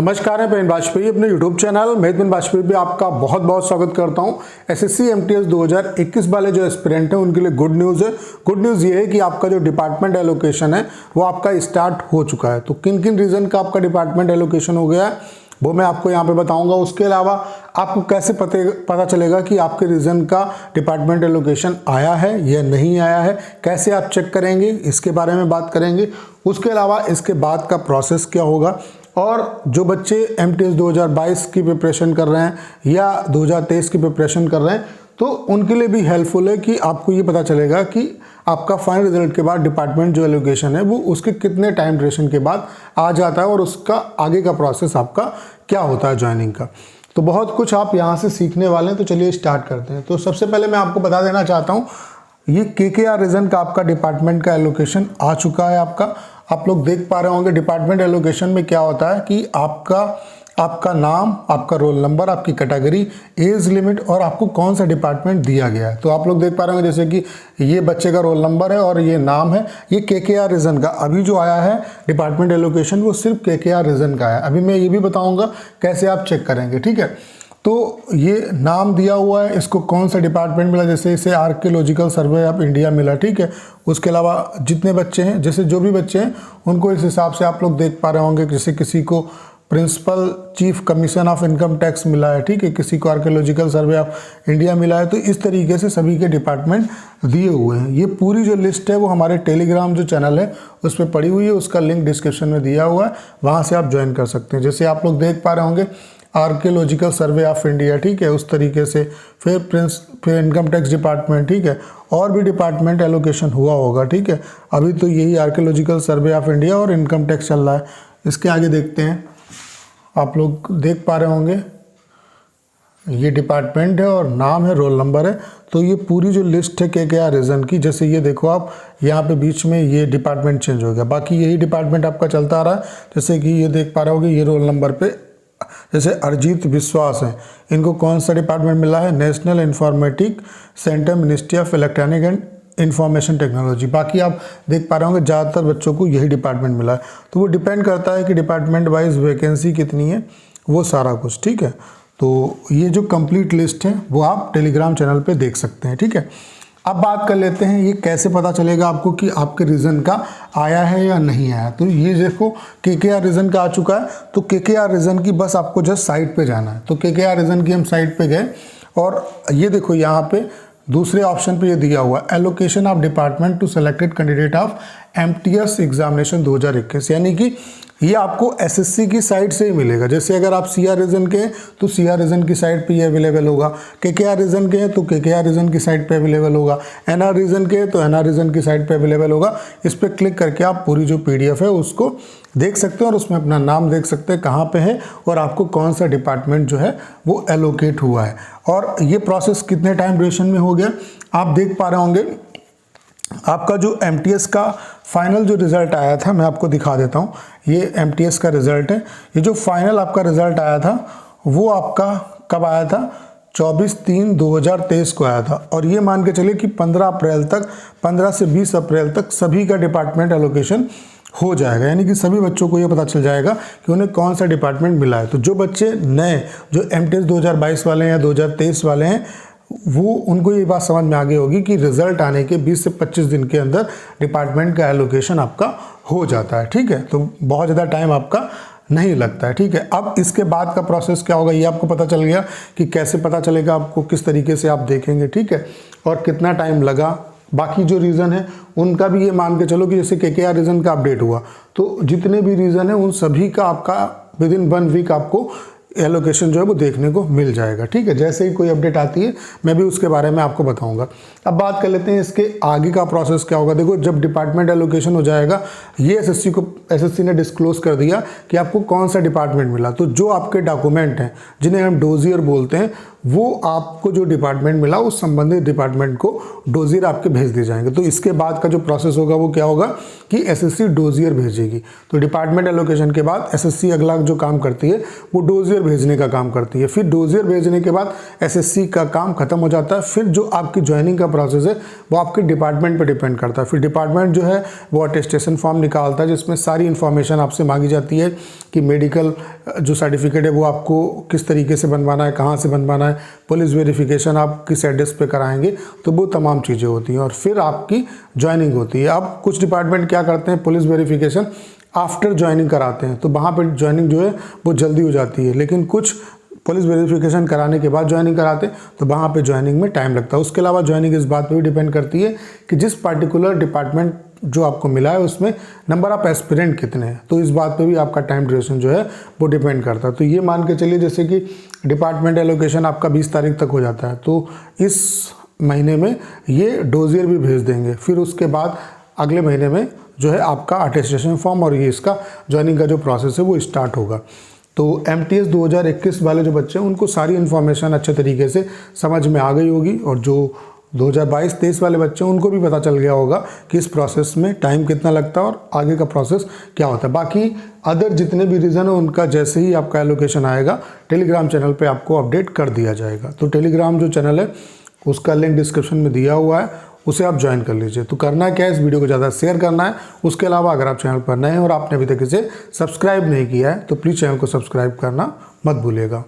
नमस्कार, मैं पेन वाजपेयी अपने YouTube चैनल मेदबिन वाजपेयी पे आपका बहुत बहुत स्वागत करता हूं। एसएससी एमटीएस 2021 वाले जो एस्पिरेंट हैं उनके लिए गुड न्यूज़ है। गुड न्यूज़ ये है कि आपका जो डिपार्टमेंट एलोकेशन है वो आपका स्टार्ट हो चुका है। तो किन किन रीज़न का आपका डिपार्टमेंट एलोकेशन हो गया है वो मैं आपको यहाँ पे बताऊंगा। उसके अलावा आपको कैसे पता चलेगा कि आपके रीजन का डिपार्टमेंट एलोकेशन आया है या नहीं आया है, कैसे आप चेक करेंगे, इसके बारे में बात करेंगे। उसके अलावा इसके बाद का प्रोसेस क्या होगा, और जो बच्चे एमटीएस 2022 की प्रिपरेशन कर रहे हैं या 2023 की प्रिपरेशन कर रहे हैं तो उनके लिए भी हेल्पफुल है कि आपको ये पता चलेगा कि आपका फाइनल रिजल्ट के बाद डिपार्टमेंट जो एलोकेशन है वो उसके कितने टाइम ड्यूरेशन के बाद आ जाता है और उसका आगे का प्रोसेस आपका क्या होता है ज्वाइनिंग का। तो बहुत कुछ आप यहाँ से सीखने वाले हैं। तो चलिए स्टार्ट करते हैं। तो सबसे पहले मैं आपको बता देना चाहता हूँ, ये केकेआर रीजन का आपका डिपार्टमेंट का एलोकेशन आ चुका है। आप लोग देख पा रहे होंगे डिपार्टमेंट एलोकेशन में क्या होता है कि आपका नाम, आपका रोल नंबर, आपकी कैटेगरी, एज लिमिट और आपको कौन सा डिपार्टमेंट दिया गया है। तो आप लोग देख पा रहे होंगे जैसे कि ये बच्चे का रोल नंबर है और ये नाम है। ये केकेआर रीजन का अभी जो आया है डिपार्टमेंट एलोकेशन वो सिर्फ केकेआर रीजन का है। अभी मैं ये भी बताऊंगा कैसे आप चेक करेंगे, ठीक है। तो ये नाम दिया हुआ है, इसको कौन सा डिपार्टमेंट मिला, जैसे इसे आर्कियोलॉजिकल सर्वे ऑफ इंडिया मिला, ठीक है। उसके अलावा जितने बच्चे हैं, जैसे जो भी बच्चे हैं उनको इस हिसाब से आप लोग देख पा रहे होंगे। जैसे किसी को principal chief commission of income tax मिला है, ठीक है, किसी को आर्कियोलॉजिकल सर्वे ऑफ इंडिया मिला है। तो इस तरीके से सभी के डिपार्टमेंट दिए हुए हैं। ये पूरी जो लिस्ट है वो हमारे टेलीग्राम जो चैनल है उस पर पड़ी हुई है, उसका लिंक डिस्क्रिप्शन में दिया हुआ है, वहाँ से आप ज्वाइन कर सकते हैं। जैसे आप लोग देख पा रहे होंगे आर्कियोलॉजिकल सर्वे ऑफ इंडिया, ठीक है, उस तरीके से फिर इनकम टैक्स डिपार्टमेंट, ठीक है, और भी डिपार्टमेंट एलोकेशन हुआ होगा, ठीक है। अभी तो यही आर्कियोलॉजिकल सर्वे ऑफ इंडिया और इनकम टैक्स चल रहा है। इसके आगे देखते हैं, आप लोग देख पा रहे होंगे ये डिपार्टमेंट है और नाम है, रोल नंबर है। तो ये पूरी जो लिस्ट है केकेआर रीजन की, जैसे ये देखो आप यहाँ पे बीच में ये डिपार्टमेंट चेंज हो गया, बाकी यही डिपार्टमेंट आपका चलता आ रहा है। जैसे कि ये देख पा रहे होगे ये रोल नंबर पे जैसे अरिजीत विश्वास है, इनको कौन सा डिपार्टमेंट मिला है, national informatic centre, ministry of electronic and information technology. बाकी आप देख पा रहे होंगे ज़्यादातर बच्चों को यही डिपार्टमेंट मिला है। तो वो डिपेंड करता है कि डिपार्टमेंट वाइज वैकेंसी कितनी है, वो सारा कुछ, ठीक है। तो ये जो कंप्लीट लिस्ट है वो आप टेलीग्राम चैनल पे देख सकते हैं, ठीक है। अब बात कर लेते हैं ये कैसे पता चलेगा आपको कि आपके रीजन का आया है या नहीं आया। तो ये देखो केकेआर रीजन का आ चुका है। तो केकेआर रीजन की बस आपको जस्ट साइट पे जाना है। तो केकेआर रीजन की हम साइट पे गए और ये देखो यहाँ पे दूसरे ऑप्शन पे ये दिया हुआ है allocation of department to selected candidate of MTS examination 2021, यानी कि ये आपको एसएससी की साइट से ही मिलेगा। जैसे अगर आप सीआर रीजन के हैं तो सीआर रीजन की साइट पे ये अवेलेबल होगा, केकेआर रीजन के हैं तो केकेआर रीजन की साइट पे अवेलेबल होगा, एनआर रीजन के हैं तो एनआर रीजन की साइट पे अवेलेबल होगा। इस पर क्लिक करके आप पूरी जो पीडीएफ है उसको देख सकते हैं और उसमें अपना नाम देख सकते हैं कहाँ पे है और आपको कौन सा डिपार्टमेंट जो है वो एलोकेट हुआ है और ये प्रोसेस कितने टाइम ड्यूरेशन में हो गया। आप देख पा रहे होंगे आपका जो एमटीएस का फाइनल जो रिज़ल्ट आया था, मैं आपको दिखा देता हूँ। ये एमटीएस का रिज़ल्ट है। ये जो फाइनल आपका रिज़ल्ट आया था वो आपका कब आया था, 24/3/2023 को आया था। और ये मान के चलिए कि 15 अप्रैल तक, 15 से 20 अप्रैल तक सभी का डिपार्टमेंट एलोकेशन हो जाएगा, यानी कि सभी बच्चों को ये पता चल जाएगा कि उन्हें कौन सा डिपार्टमेंट मिला है। तो जो बच्चे नए जो एमटीएस 2022 वाले हैं या 2023 वाले हैं वो उनको ये बात समझ में आ गई होगी कि रिजल्ट आने के 20 से 25 दिन के अंदर डिपार्टमेंट का एलोकेशन आपका हो जाता है, ठीक है। तो बहुत ज़्यादा टाइम आपका नहीं लगता है, ठीक है। अब इसके बाद का प्रोसेस क्या होगा ये आपको पता चल गया कि कैसे पता चलेगा आपको, किस तरीके से आप देखेंगे, ठीक है, और कितना टाइम लगा। बाकी जो रीज़न है उनका भी ये मान के चलो कि जैसे केकेआर रीज़न का अपडेट हुआ तो जितने भी रीज़न है उन सभी का आपका विद इन 1 वीक आपको एलोकेशन जो है वो देखने को मिल जाएगा, ठीक है। जैसे ही कोई अपडेट आती है मैं भी उसके बारे में आपको बताऊंगा। अब बात कर लेते हैं इसके आगे का प्रोसेस क्या होगा। देखो जब डिपार्टमेंट एलोकेशन हो जाएगा, ये एसएससी ने डिस्क्लोज कर दिया कि आपको कौन सा डिपार्टमेंट मिला। तो जो आपके डॉक्यूमेंट हैं जिन्हें हम डोजियर बोलते हैं वो आपको जो डिपार्टमेंट मिला उस संबंधित डिपार्टमेंट को डोजियर आपके भेज दिए जाएंगे। तो इसके बाद का जो प्रोसेस होगा वो क्या होगा कि एसएससी डोजियर भेजेगी। तो डिपार्टमेंट एलोकेशन के बाद एसएससी अगला जो काम करती है वो डोजियर भेजने का काम करती है। फिर डोजियर भेजने के बाद एसएससी का काम खत्म हो जाता है। फिर जो आपकी ज्वाइनिंग का प्रोसेस है वो आपके डिपार्टमेंट पे डिपेंड करता है। फिर डिपार्टमेंट जो है वो अटेस्टेशन फॉर्म निकालता है जिसमें सारी इन्फॉर्मेशन आपसे मांगी जाती है कि मेडिकल जो सर्टिफिकेट है वो आपको किस तरीके से बनवाना है, कहाँ से बनवाना है, पुलिस वेरिफिकेशन आप किस एड्रेस पे कराएंगे, तो वो तमाम चीज़ें होती हैं और फिर आपकी ज्वाइनिंग होती है। अब कुछ डिपार्टमेंट क्या करते हैं, पुलिस वेरिफिकेशन आफ्टर ज्वाइनिंग कराते हैं, तो वहाँ पर ज्वाइनिंग जो है वो जल्दी हो जाती है। लेकिन कुछ पुलिस वेरिफिकेशन कराने के बाद ज्वाइनिंग कराते तो वहाँ पे ज्वाइनिंग में टाइम लगता है। उसके अलावा ज्वाइनिंग इस बात पे भी डिपेंड करती है कि जिस पार्टिकुलर डिपार्टमेंट जो आपको मिला है उसमें नंबर ऑफ एस्पिरेंट कितने हैं, तो इस बात पे भी आपका टाइम ड्यूरेशन जो है वो डिपेंड करता है। तो ये मान के चलिए जैसे कि डिपार्टमेंट एलोकेशन आपका 20 तारीख तक हो जाता है, तो इस महीने में ये डोजियर भी भेज देंगे। फिर उसके बाद अगले महीने में जो है आपका अटेस्टेशन फॉर्म और ये इसका ज्वाइनिंग का जो प्रोसेस है वो स्टार्ट होगा। तो MTS 2021 वाले जो बच्चे हैं उनको सारी इन्फॉर्मेशन अच्छे तरीके से समझ में आ गई होगी और जो 2022-23 वाले बच्चे हैं उनको भी पता चल गया होगा कि इस प्रोसेस में टाइम कितना लगता है और आगे का प्रोसेस क्या होता है। बाकी अदर जितने भी रीज़न है उनका जैसे ही आपका एलोकेशन आएगा टेलीग्राम चैनल पे आपको अपडेट कर दिया जाएगा। तो टेलीग्राम जो चैनल है उसका लिंक डिस्क्रिप्शन में दिया हुआ है, उसे आप ज्वाइन कर लीजिए। तो करना क्या है, इस वीडियो को ज़्यादा शेयर करना है। उसके अलावा अगर आप चैनल पर नए हैं और आपने अभी तक इसे सब्सक्राइब नहीं किया है तो प्लीज़ चैनल को सब्सक्राइब करना मत भूलिएगा।